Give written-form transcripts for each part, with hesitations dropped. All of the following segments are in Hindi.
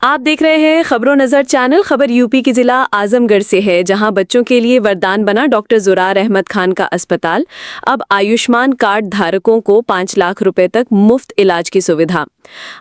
आप देख रहे हैं खबरों नजर चैनल। खबर यूपी के जिला आजमगढ़ से है, जहां बच्चों के लिए वरदान बना डॉक्टर ज़ुरार अहमद खान का अस्पताल। अब आयुष्मान कार्ड धारकों को 5 लाख रुपए तक मुफ्त इलाज की सुविधा।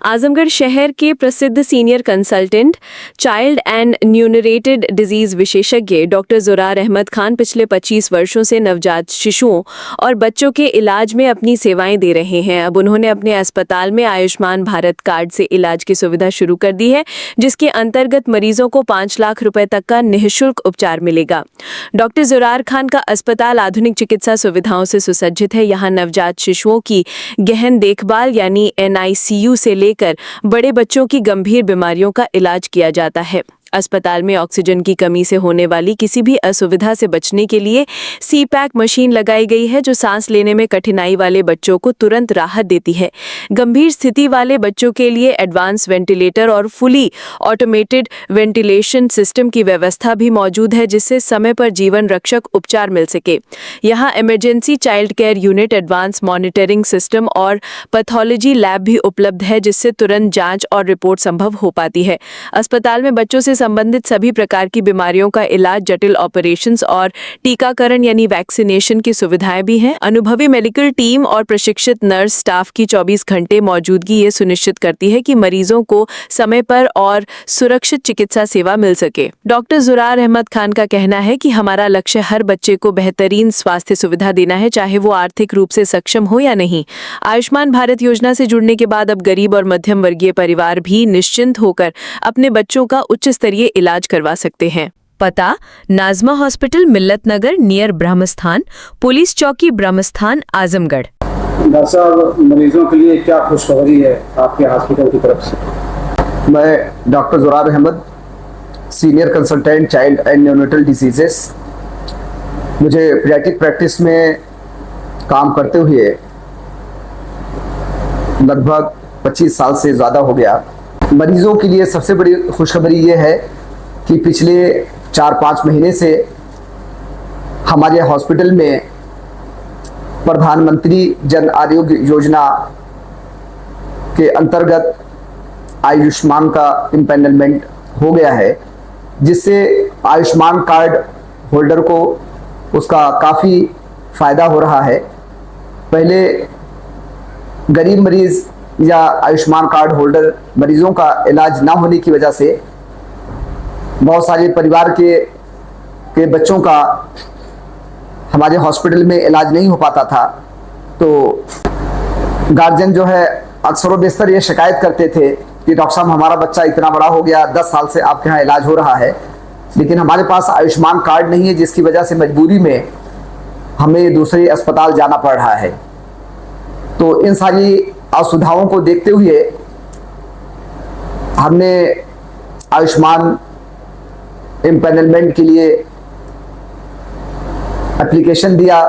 आजमगढ़ शहर के प्रसिद्ध सीनियर कंसल्टेंट, चाइल्ड एंड न्यूनरेटेड डिजीज विशेषज्ञ डॉक्टर ज़ुरार अहमद खान पिछले 25 वर्षों से नवजात शिशुओं और बच्चों के इलाज में अपनी सेवाएं दे रहे हैं। अब उन्होंने अपने अस्पताल में आयुष्मान भारत कार्ड से इलाज की सुविधा शुरू कर दी है, जिसके अंतर्गत मरीजों को 5 लाख रुपए तक का निःशुल्क उपचार मिलेगा। डॉक्टर ज़ुरार खान का अस्पताल आधुनिक चिकित्सा सुविधाओं से सुसज्जित है। यहाँ नवजात शिशुओं की गहन देखभाल यानी NICU से लेकर बड़े बच्चों की गंभीर बीमारियों का इलाज किया जाता है। अस्पताल में ऑक्सीजन की कमी से होने वाली किसी भी असुविधा से बचने के लिए CPAP मशीन लगाई गई है, जो सांस लेने में कठिनाई वाले बच्चों को तुरंत राहत देती है। गंभीर स्थिति वाले बच्चों के लिए एडवांस वेंटिलेटर और फुली ऑटोमेटेड वेंटिलेशन सिस्टम की व्यवस्था भी मौजूद है, जिससे समय पर जीवन रक्षक उपचार मिल सके। यहाँ emergency child care unit, advance monitoring system और पैथोलॉजी लैब भी उपलब्ध है, जिससे तुरंत जांच और रिपोर्ट संभव हो पाती है। अस्पताल में बच्चों से संबंधित सभी प्रकार की बीमारियों का इलाज, जटिल ऑपरेशंस और टीकाकरण यानी वैक्सीनेशन की सुविधाएं भी हैं। अनुभवी मेडिकल टीम और प्रशिक्षित नर्स स्टाफ की 24 घंटे मौजूदगी ये सुनिश्चित करती है कि मरीजों को समय पर और सुरक्षित चिकित्सा सेवा मिल सके। डॉक्टर ज़ुरार अहमद खान का कहना है कि हमारा लक्ष्य हर बच्चे को बेहतरीन स्वास्थ्य सुविधा देना है, चाहे वो आर्थिक रूप से सक्षम हो या नहीं। आयुष्मान भारत योजना से जुड़ने के बाद अब गरीब और मध्यम वर्गीय परिवार भी निश्चिंत होकर अपने बच्चों का उच्च स्तरीय इलाज करवा सकते हैं। पता: नाजमा हॉस्पिटल, मिल्लत नगर, नियर ब्रह्मस्थान, पुलिस चौकी ब्रह्मस्थान, आजमगढ़। डॉक्टर साहब, मरीजों के लिए क्या खुशखबरी है आपके हॉस्पिटल की तरफ से? मैं doctor Zurar Ahmad, senior consultant child and neonatal diseases. मुझे पीडियाट्रिक प्रैक्टिस में काम करते हुए लगभग 25 साल से ज़्यादा हो गया। मरीजों के लिए सबसे बड़ी खुशखबरी ये है कि पिछले 4-5 महीने से हमारे हॉस्पिटल में प्रधानमंत्री जन आरोग्य योजना के अंतर्गत आयुष्मान का इम्पैनलमेंट हो गया है, जिससे आयुष्मान कार्ड होल्डर को उसका काफ़ी फ़ायदा हो रहा है। पहले गरीब मरीज़ या आयुष्मान कार्ड होल्डर मरीजों का इलाज ना होने की वजह से बहुत सारे परिवार के बच्चों का हमारे हॉस्पिटल में इलाज नहीं हो पाता था। तो गार्जियन जो है अक्सर बेशतर ये शिकायत करते थे कि डॉक्टर साहब, हमारा बच्चा इतना बड़ा हो गया, 10 साल से आपके यहाँ इलाज हो रहा है, लेकिन हमारे पास आयुष्मान कार्ड नहीं है, जिसकी वजह से मजबूरी में हमें दूसरे अस्पताल जाना पड़ रहा है। तो इन सारी असुविधाओं को देखते हुए हमने आयुष्मान इम्पैनलमेंट के लिए एप्लीकेशन दिया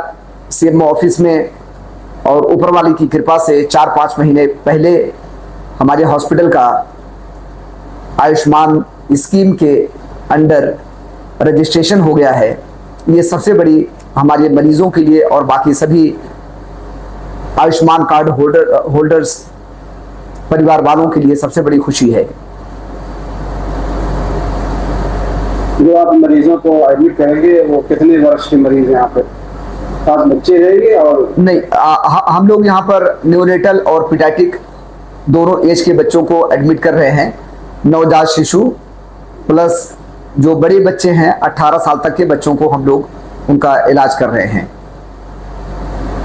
CMO ऑफिस में, और ऊपर वाले की कृपा से 4-5 महीने पहले हमारे हॉस्पिटल का आयुष्मान स्कीम के अंडर रजिस्ट्रेशन हो गया है। ये सबसे बड़ी हमारे मरीजों के लिए और बाकी सभी आयुष्मान कार्ड होल्डर्स परिवार वालों के लिए सबसे बड़ी खुशी है। जो आप मरीजों को एडमिट करेंगे वो कितने वर्ष के मरीज हैं यहाँ पे? 5 बच्चे रहेंगे? और नहीं, हम लोग यहाँ पर न्यूनेटल और पीडियाट्रिक दोनों एज के बच्चों को एडमिट कर रहे हैं। नवजात शिशु प्लस जो बड़े बच्चे हैं 18 साल तक के बच्चों को हम लोग उनका इलाज कर रहे हैं।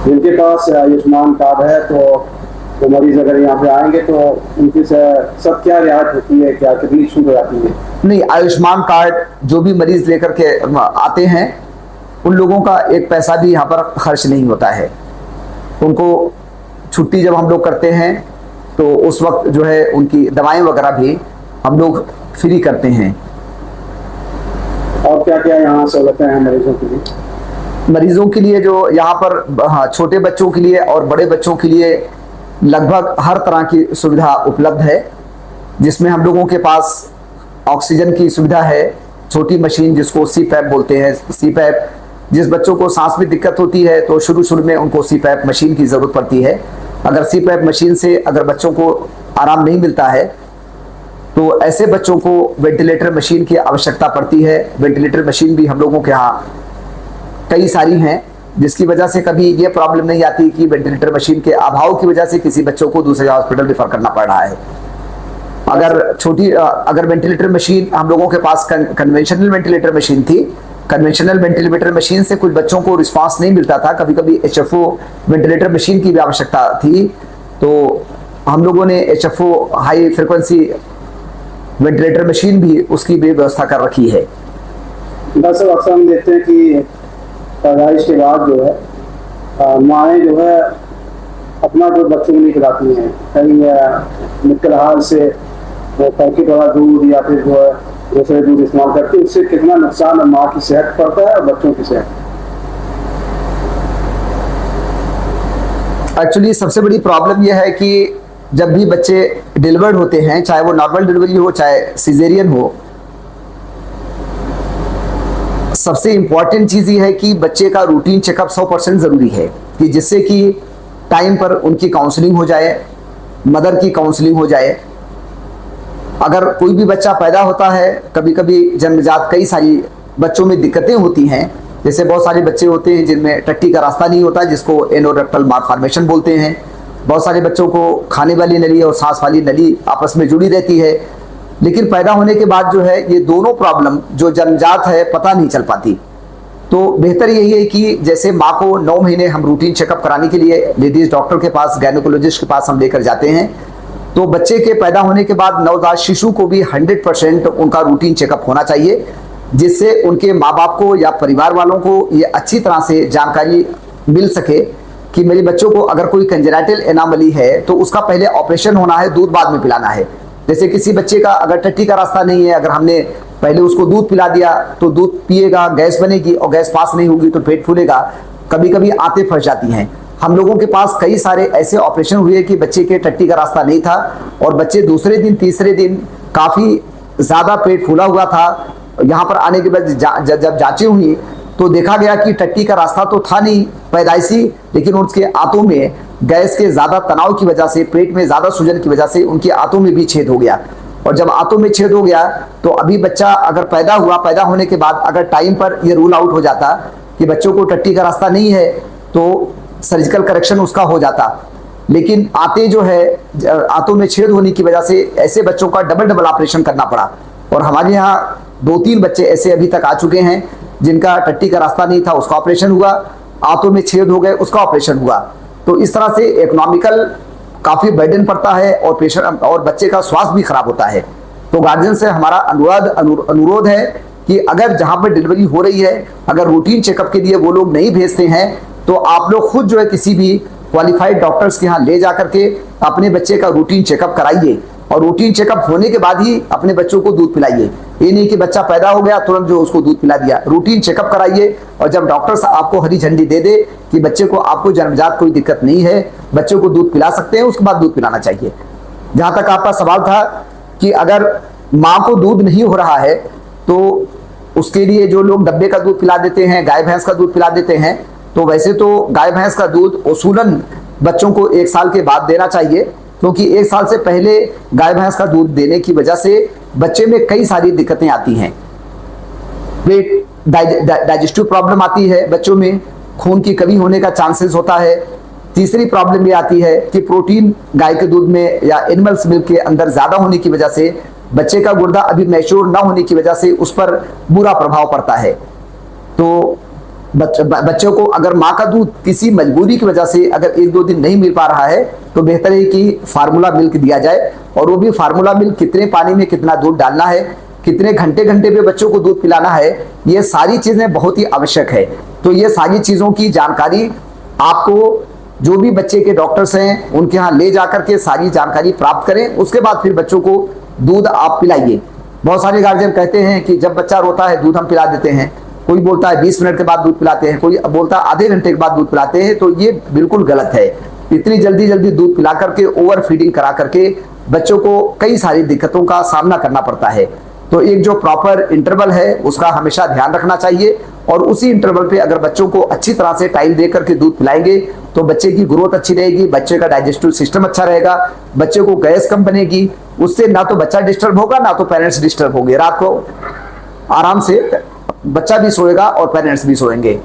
जिनके पास आयुष्मान कार्ड है तो वो मरीज अगर यहाँ पे आएंगे तो उनकी सब क्या रियायत होती है, क्या कितनी छूट हो जाती है? नहीं, आयुष्मान कार्ड जो भी मरीज लेकर के आते हैं उन लोगों का एक पैसा भी यहाँ पर खर्च नहीं होता है। उनको छुट्टी जब हम लोग करते हैं तो उस वक्त जो है उनकी दवाएं वगैरह भी हम लोग फ्री करते हैं। और क्या क्या यहाँ सहूलतें हैं मरीजों के लिए? मरीजों के लिए जो यहाँ पर छोटे बच्चों के लिए और बड़े बच्चों के लिए लगभग हर तरह की सुविधा उपलब्ध है, जिसमें हम लोगों के पास ऑक्सीजन की सुविधा है, छोटी मशीन जिसको CPAP बोलते हैं। CPAP, जिस बच्चों को सांस में दिक्कत होती है तो शुरू में उनको CPAP मशीन की ज़रूरत पड़ती है। अगर CPAP मशीन से अगर बच्चों को आराम नहीं मिलता है तो ऐसे बच्चों को वेंटिलेटर मशीन की आवश्यकता पड़ती है। वेंटिलेटर मशीन भी हम लोगों के यहाँ कई सारी हैं, जिसकी वजह से कभी ये प्रॉब्लम नहीं आती कि वेंटिलेटर मशीन के अभाव की वजह से किसी बच्चों को दूसरे हॉस्पिटल रेफर करना पड़ रहा है। अगर वेंटिलेटर मशीन हम लोगों के पास कन्वेंशनल वेंटिलेटर मशीन थी, कन्वेंशनल वेंटिलेटर मशीन से कुछ बच्चों को रिस्पांस नहीं मिलता था, कभी कभी HFO वेंटिलेटर मशीन की भी आवश्यकता थी, तो हम लोगों ने HFO high frequency ventilator machine भी उसकी भी व्यवस्था कर रखी है। दरअसल अक्सर हम देखते हैं कि पैदाइश के बाद जो है माएँ जो है अपना जो बच्चों को नहीं खिलाती हैं, कहीं मुश्किल हाल से वो पैकेट वाला दूध या फिर जो है दूसरे दूध इस्तेमाल करते हैं, उससे कितना नुकसान है माँ की सेहत पड़ता है और बच्चों की सेहत। एक्चुअली सबसे बड़ी प्रॉब्लम यह है कि जब भी बच्चे डिलीवर्ड होते हैं, चाहे वो नॉर्मल डिलीवरी हो चाहे सिजेरियन हो, सबसे इंपॉर्टेंट चीज ये है कि बच्चे का रूटीन चेकअप 100% जरूरी है, कि जिससे कि टाइम पर उनकी काउंसलिंग हो जाए, मदर की काउंसलिंग हो जाए। अगर कोई भी बच्चा पैदा होता है, कभी कभी जन्मजात कई सारी बच्चों में दिक्कतें होती हैं, जैसे बहुत सारे बच्चे होते हैं जिनमें टट्टी का रास्ता नहीं होता, जिसको एनोरेक्टल मालफॉर्मेशन बोलते हैं। बहुत सारे बच्चों को खाने वाली नली और सांस वाली नली आपस में जुड़ी रहती है, लेकिन पैदा होने के बाद जो है ये दोनों प्रॉब्लम जो जन्मजात है पता नहीं चल पाती। तो बेहतर यही है कि जैसे माँ को 9 महीने हम रूटीन चेकअप कराने के लिए लेडीज डॉक्टर के पास, गायनोकोलॉजिस्ट के पास हम लेकर जाते हैं, तो बच्चे के पैदा होने के बाद नवजात शिशु को भी 100% उनका रूटीन चेकअप होना चाहिए, जिससे उनके माँ बाप को या परिवार वालों को ये अच्छी तरह से जानकारी मिल सके कि मेरे बच्चों को अगर कोई कंजेनाइटल एनामली है तो उसका पहले ऑपरेशन होना है, दूध बाद में पिलाना है। जैसे किसी बच्चे का अगर टट्टी का रास्ता नहीं है, अगर हमने पहले उसको दूध पिला दिया तो दूध पिएगा, गैस बनेगी और गैस पास नहीं होगी तो पेट फूलेगा, कभी कभी आंतें फंस जाती हैं। हम लोगों के पास कई सारे ऐसे ऑपरेशन हुए कि बच्चे के टट्टी का रास्ता नहीं था और बच्चे दूसरे दिन तीसरे दिन काफी ज्यादा पेट फूला हुआ था। यहाँ पर आने के बाद जब जांचें हुई तो देखा गया कि टट्टी का रास्ता तो था नहीं पैदाइशी, लेकिन उसके आंतों में गैस के ज्यादा तनाव की वजह से, पेट में ज्यादा सूजन की वजह से उनके आंतों में भी छेद हो गया। और जब आंतों में छेद हो गया तो अभी बच्चा अगर पैदा हुआ, पैदा होने के बाद अगर टाइम पर ये रूल आउट हो जाता कि बच्चों को टट्टी का रास्ता नहीं है तो सर्जिकल करेक्शन उसका हो जाता, लेकिन आंतें जो है, आंतों में छेद होने की वजह से ऐसे बच्चों का डबल ऑपरेशन करना पड़ा। और हमारे यहाँ 2-3 बच्चे ऐसे अभी तक आ चुके हैं जिनका टट्टी का रास्ता नहीं था, उसका ऑपरेशन हुआ, आंतों में छेद हो गए, उसका ऑपरेशन हुआ। तो इस तरह से इकोनॉमिकल काफी बर्डन पड़ता है और पेशेंट और बच्चे का स्वास्थ्य भी खराब होता है। तो गार्जियन से हमारा अनुरोध है कि अगर जहां पर डिलीवरी हो रही है, अगर रूटीन चेकअप के लिए वो लोग नहीं भेजते हैं तो आप लोग खुद जो है किसी भी क्वालिफाइड डॉक्टर्स के यहाँ ले जा करके अपने बच्चे का रूटीन चेकअप कराइए, और रूटीन चेकअप होने के बाद ही अपने बच्चों को दूध पिलाइए। ये नहीं कि बच्चा पैदा हो गया तुरंत जो उसको दूध पिला दिया। रूटीन चेकअप कराइए और जब डॉक्टर आपको हरी झंडी दे दे कि बच्चे को, आपको जन्मजात कोई दिक्कत नहीं है, बच्चे को दूध पिला सकते हैं, उसके बाद दूध पिलाना चाहिए। जहां तक आपका सवाल था कि अगर माँ को दूध नहीं हो रहा है तो उसके लिए जो लोग डब्बे का दूध पिला देते हैं, गाय भैंस का दूध पिला देते हैं, तो वैसे तो गाय भैंस का दूध उसूलन बच्चों को 1 साल के बाद देना चाहिए, क्योंकि 1 साल से पहले गाय भैंस का दूध देने की वजह से बच्चे में कई सारी दिक्कतें आती हैं। पेट डाइजेस्टिव प्रॉब्लम आती है, बच्चों में खून की कमी होने का चांसेस होता है। तीसरी प्रॉब्लम ये आती है कि प्रोटीन गाय के दूध में या एनिमल्स मिल्क के अंदर ज्यादा होने की वजह से बच्चे का गुर्दा अभी मैच्योर ना होने की वजह से उस पर बुरा प्रभाव पड़ता है। तो बच्चों को अगर माँ का दूध किसी मजबूरी की वजह से अगर 1-2 दिन नहीं मिल पा रहा है तो बेहतर है कि फार्मूला मिल्क दिया जाए, और वो भी फार्मूला मिल्क कितने पानी में कितना दूध डालना है, कितने घंटे पे बच्चों को दूध पिलाना है, ये सारी चीजें बहुत ही आवश्यक है। तो ये सारी चीजों की जानकारी आपको जो भी बच्चे के डॉक्टर्स हैं उनके यहाँ ले जाकर के सारी जानकारी प्राप्त करें, उसके बाद फिर बच्चों को दूध आप पिलाइए। बहुत सारे गार्जियन कहते हैं कि जब बच्चा रोता है दूध हम पिला देते हैं, कोई बोलता है 20 मिनट के बाद दूध पिलाते हैं, कोई बोलता है आधे घंटे के बाद दूध पिलाते हैं, तो ये बिल्कुल गलत है। इतनी जल्दी दूध पिला करके, ओवर फीडिंग करा करके बच्चों को कई सारी दिक्कतों का सामना करना पड़ता है। तो एक जो प्रॉपर इंटरवल है उसका हमेशा ध्यान रखना चाहिए, और उसी इंटरवल पे अगर बच्चों को अच्छी तरह से टाइम दे करके दूध पिलाएंगे तो बच्चे की ग्रोथ अच्छी रहेगी, बच्चे का डाइजेस्टिव सिस्टम अच्छा रहेगा, बच्चे को गैस कम बनेगी। उससे ना तो बच्चा डिस्टर्ब होगा ना तो पेरेंट्स डिस्टर्ब होंगे। रात को आराम से बच्चा भी सोएगा और पेरेंट्स भी सोएंगे।